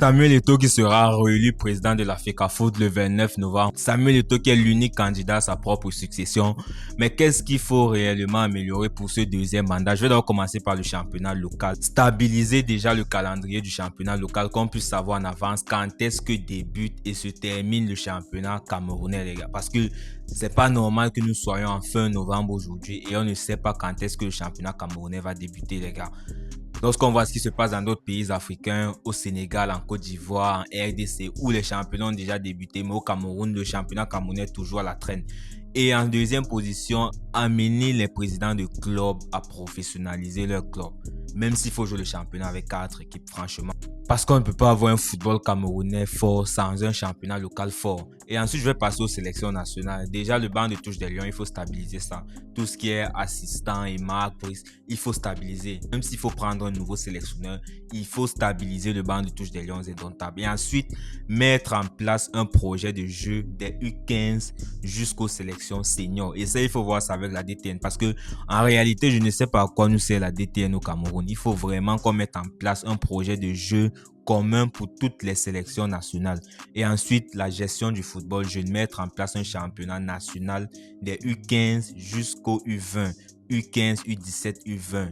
Samuel Eto'o qui sera réélu président de la FECAFOOT le 29 novembre. Samuel Eto'o qui est l'unique candidat à sa propre succession. Mais qu'est-ce qu'il faut réellement améliorer pour ce deuxième mandat? Je vais d'abord commencer par le championnat local. Stabiliser déjà le calendrier du championnat local, qu'on puisse savoir en avance quand est-ce que débute et se termine le championnat camerounais, les gars. Parce que c'est pas normal que nous soyons en fin novembre aujourd'hui et on ne sait pas quand est-ce que le championnat camerounais va débuter, les gars. Lorsqu'on voit ce qui se passe dans d'autres pays africains, au Sénégal, en Côte d'Ivoire, en RDC, où les championnats ont déjà débuté, mais au Cameroun, le championnat camerounais est toujours à la traîne. Et en deuxième position, amener les présidents de clubs à professionnaliser leur club. Même s'il faut jouer le championnat avec 4 équipes, franchement. Parce qu'on ne peut pas avoir un football camerounais fort sans un championnat local fort. Et ensuite, je vais passer aux sélections nationales. Déjà, le banc de touche des Lions, il faut stabiliser ça. Tout ce qui est assistant et marque, il faut stabiliser. Même s'il faut prendre un nouveau sélectionneur, il faut stabiliser le banc de touche des Lions indomptables. Et ensuite, mettre en place un projet de jeu des U15 jusqu'aux sélections seniors. Et ça, il faut voir ça avec la DTN. Parce que, en réalité, je ne sais pas à quoi nous sert la DTN au Cameroun. Il faut vraiment qu'on mette en place un projet de jeu commun pour toutes les sélections nationales. Et ensuite, la gestion du football jeune, mettre en place un championnat national des U15 jusqu'au U20, U15, U17, U20.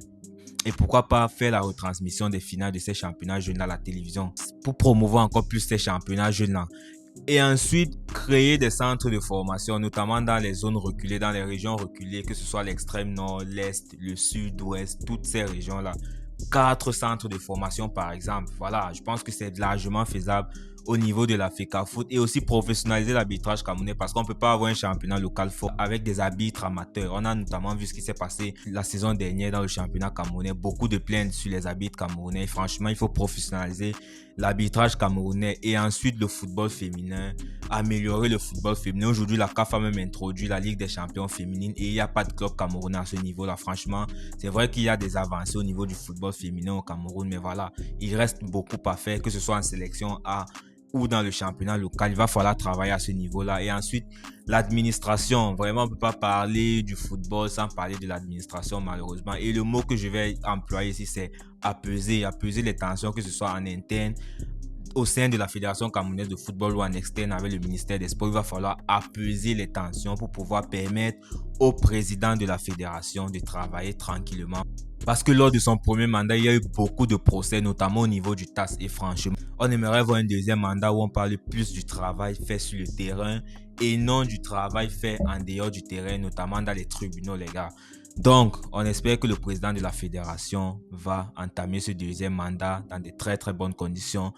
Et pourquoi pas faire la retransmission des finales de ces championnats jeunes à la télévision pour promouvoir encore plus ces championnats jeunes-là. Et ensuite, créer des centres de formation, notamment dans les zones reculées, dans les régions reculées, que ce soit l'extrême nord, l'est, le sud, ouest, toutes ces régions-là. 4 centres de formation par exemple. Voilà, je pense que c'est largement faisable au niveau de la FECAFOOT et aussi professionnaliser l'arbitrage camerounais parce qu'on ne peut pas avoir un championnat local fort avec des arbitres amateurs. On a notamment vu ce qui s'est passé la saison dernière dans le championnat camerounais. Beaucoup de plaintes sur les arbitres camerounais. Franchement, il faut professionnaliser l'arbitrage camerounais et ensuite le football féminin, améliorer le football féminin. Aujourd'hui, la CAF a même introduit la Ligue des champions féminines et il n'y a pas de club camerounais à ce niveau-là. Franchement, c'est vrai qu'il y a des avancées au niveau du football féminin au Cameroun, mais voilà, il reste beaucoup à faire, que ce soit en sélection A ou dans le championnat local. Il va falloir travailler à ce niveau-là. Et ensuite, l'administration. Vraiment, on ne peut pas parler du football sans parler de l'administration, malheureusement. Et le mot que je vais employer ici, c'est apaiser. Apaiser les tensions, que ce soit en interne, au sein de la Fédération camerounaise de football ou en externe avec le ministère des Sports. Il va falloir apaiser les tensions pour pouvoir permettre au président de la fédération de travailler tranquillement. Parce que lors de son premier mandat, il y a eu beaucoup de procès, notamment au niveau du TAS. Et franchement, on aimerait voir un deuxième mandat où on parle plus du travail fait sur le terrain et non du travail fait en dehors du terrain, notamment dans les tribunaux, les gars. Donc, on espère que le président de la fédération va entamer ce deuxième mandat dans de très très bonnes conditions.